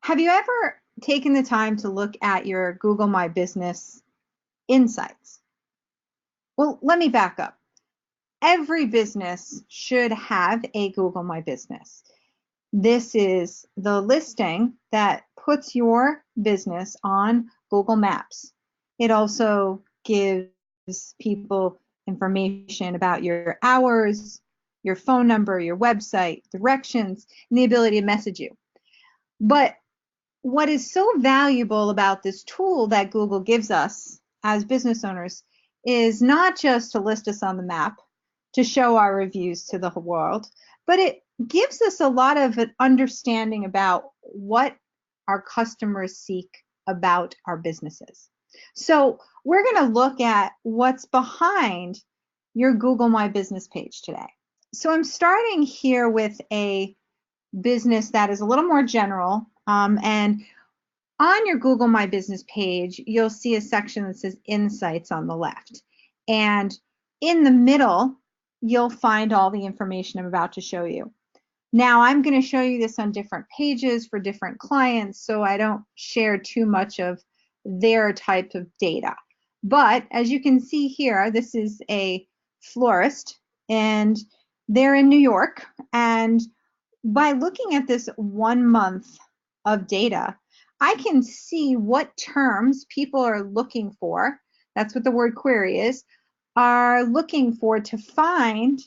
Have you ever taken the time to look at your Google My Business insights? Well, let me back up. Every business should have a Google My Business. This is the listing that puts your business on Google Maps. It also gives people information about your hours, your phone number, your website, directions, and the ability to message you. But what is so valuable about this tool that Google gives us as business owners is not just to list us on the map, to show our reviews to the world, but it gives us a lot of an understanding about what our customers seek about our businesses. So we're going to look at what's behind your Google My Business page today. So I'm starting here with a business that is a little more general, and on your Google My Business page, you'll see a section that says Insights on the left. And in the middle, you'll find all the information I'm about to show you. Now, I'm going to show you this on different pages for different clients, so I don't share too much of their type of data. But as you can see here, this is a florist, and they're in New York. And by looking at this 1 month of data, I can see what terms people are looking for, that's what the word query is, are looking for to find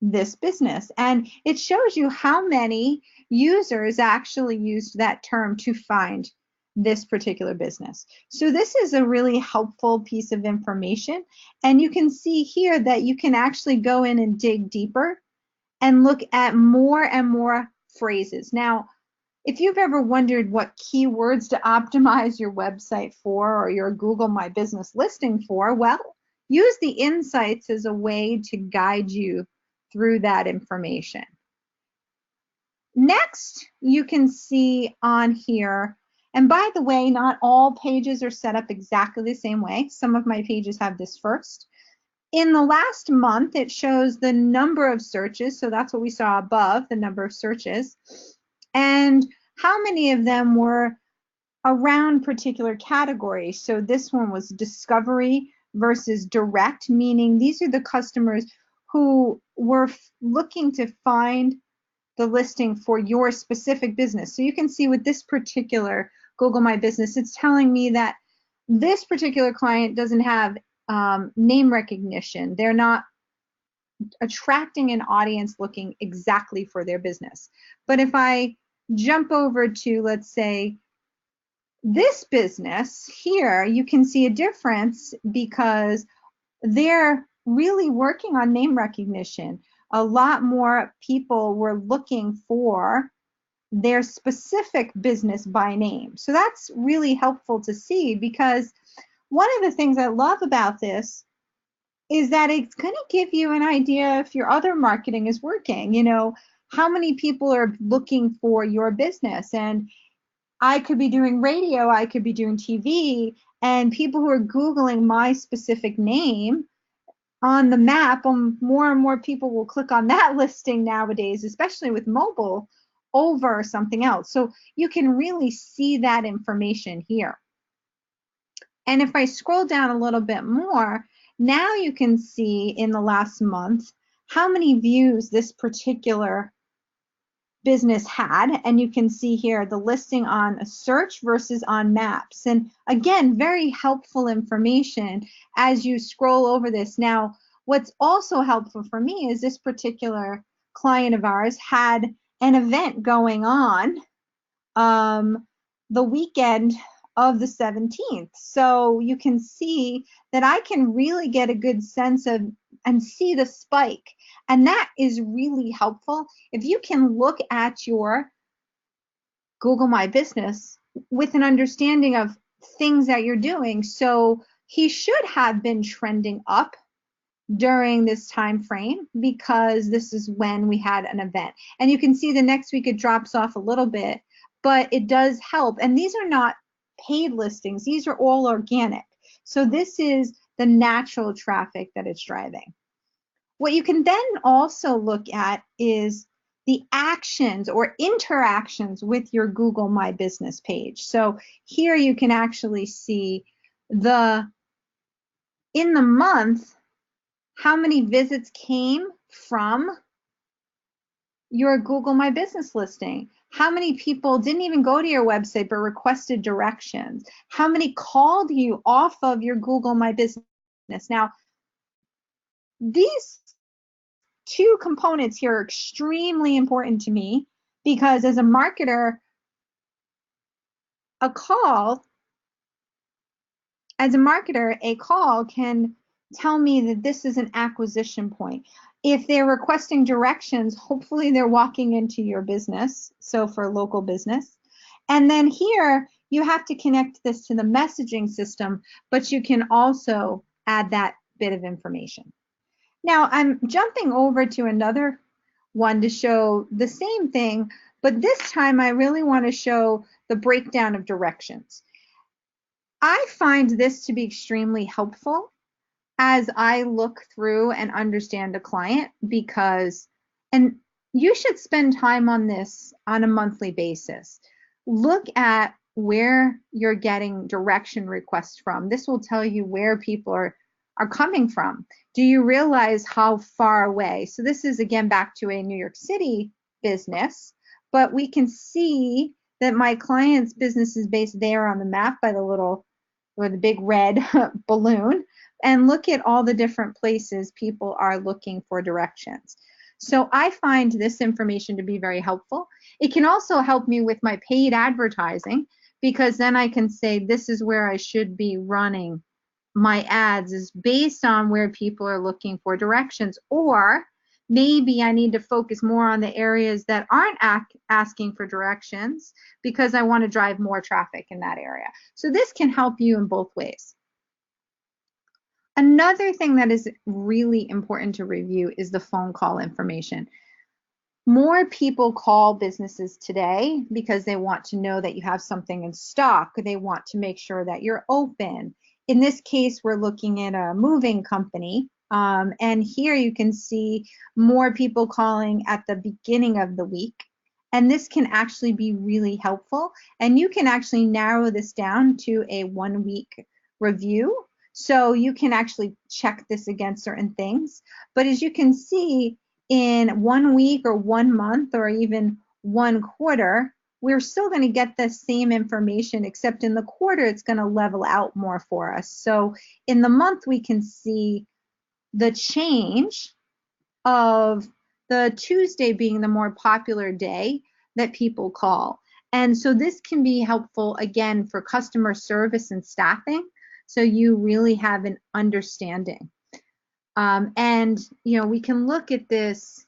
this business. And it shows you how many users actually used that term to find this particular business. So this is a really helpful piece of information. And you can see here that you can actually go in and dig deeper and look at more and more phrases. Now, if you've ever wondered what keywords to optimize your website for or your Google My Business listing for, well, use the insights as a way to guide you through that information. Next, you can see on here, and by the way, not all pages are set up exactly the same way. Some of my pages have this first. In the last month, it shows the number of searches, so that's what we saw above, the number of searches, and how many of them were around particular categories. So this one was discovery versus direct, meaning these are the customers who were looking to find the listing for your specific business. So you can see with this particular Google My Business, it's telling me that this particular client doesn't have name recognition. They're not attracting an audience looking exactly for their business. But if I jump over to, let's say, this business here, you can see a difference because they're really working on name recognition. A lot more people were looking for their specific business by name. So that's really helpful to see, because one of the things I love about this is that it's going to give you an idea if your other marketing is working. You know, how many people are looking for your business? And I could be doing radio, I could be doing TV, and people who are Googling my specific name on the map, more and more people will click on that listing nowadays, especially with mobile, over something else. So you can really see that information here. And if I scroll down a little bit more, now you can see in the last month how many views this particular business had, and you can see here the listing on a search versus on maps. And again, very helpful information as you scroll over this. Now, what's also helpful for me is this particular client of ours had an event going on the weekend of the 17th. So you can see that I can really get a good sense of and see the spike. And that is really helpful if you can look at your Google My Business with an understanding of things that you're doing. So he should have been trending up during this time frame because this is when we had an event. And you can see the next week it drops off a little bit, but it does help. And these are not paid listings. These are all organic. So this is the natural traffic that it's driving. What you can then also look at is the actions or interactions with your Google My Business page. So here you can actually see in the month, how many visits came from your Google My Business listing. How many people didn't even go to your website but requested directions? How many called you off of your Google My Business? Now, these two components here are extremely important to me because as a marketer, a call can tell me that this is an acquisition point. If they're requesting directions, hopefully they're walking into your business, so for local business. And then here, you have to connect this to the messaging system, but you can also add that bit of information. Now, I'm jumping over to another one to show the same thing, but this time I really want to show the breakdown of directions. I find this to be extremely helpful as I look through and understand a client because, and you should spend time on this on a monthly basis. Look at where you're getting direction requests from. This will tell you where people are coming from. Do you realize how far away? So this is again back to a New York City business, but we can see that my client's business is based there on the map by the little or the big red balloon, and look at all the different places people are looking for directions. So I find this information to be very helpful. It can also help me with my paid advertising because then I can say this is where I should be running my ads is based on where people are looking for directions, or maybe I need to focus more on the areas that aren't asking for directions because I want to drive more traffic in that area. So this can help you in both ways. Another thing that is really important to review is the phone call information. More people call businesses today because they want to know that you have something in stock. They want to make sure that you're open. In this case, we're looking at a moving company. And here you can see more people calling at the beginning of the week. And this can actually be really helpful. And you can actually narrow this down to a 1 week review. So you can actually check this against certain things. But as you can see, in 1 week or 1 month or even 1 quarter, we're still going to get the same information, except in the quarter, it's going to level out more for us. So in the month, we can see the change of the Tuesday being the more popular day that people call. And so this can be helpful, again, for customer service and staffing, so you really have an understanding. And, you know, we can look at this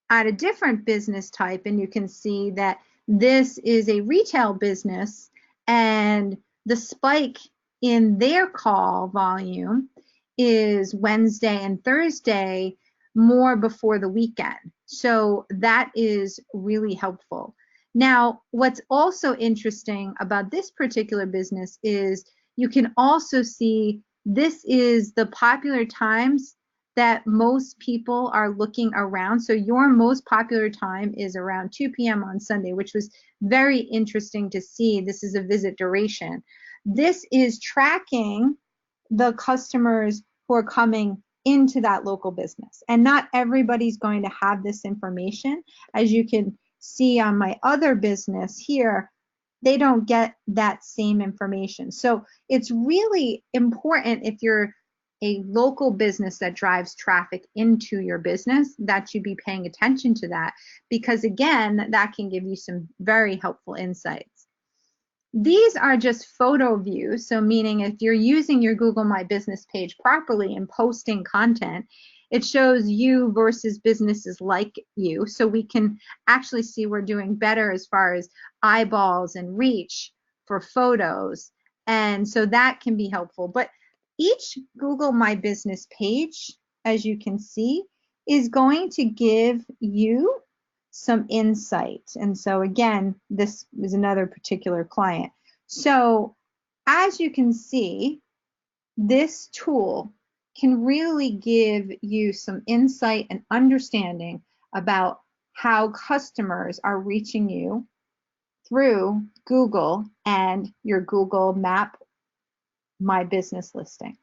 at a different business type, and you can see that this is a retail business, and the spike in their call volume is Wednesday and Thursday, more before the weekend. So that is really helpful. Now, what's also interesting about this particular business is you can also see this is the popular times that most people are looking around. So your most popular time is around 2 p.m. on Sunday, which was very interesting to see. This is a visit duration. This is tracking the customers who are coming into that local business. And not everybody's going to have this information. As you can see on my other business here, they don't get that same information. So it's really important, if you're a local business that drives traffic into your business, that you be paying attention to that, because again, that can give you some very helpful insights. These are just photo views, so meaning if you're using your Google My Business page properly and posting content, it shows you versus businesses like you. So we can actually see we're doing better as far as eyeballs and reach for photos. And so that can be helpful. But each Google My Business page, as you can see, is going to give you some insight. And so again, this is another particular client. So as you can see, this tool can really give you some insight and understanding about how customers are reaching you through Google and your Google Map My Business listing.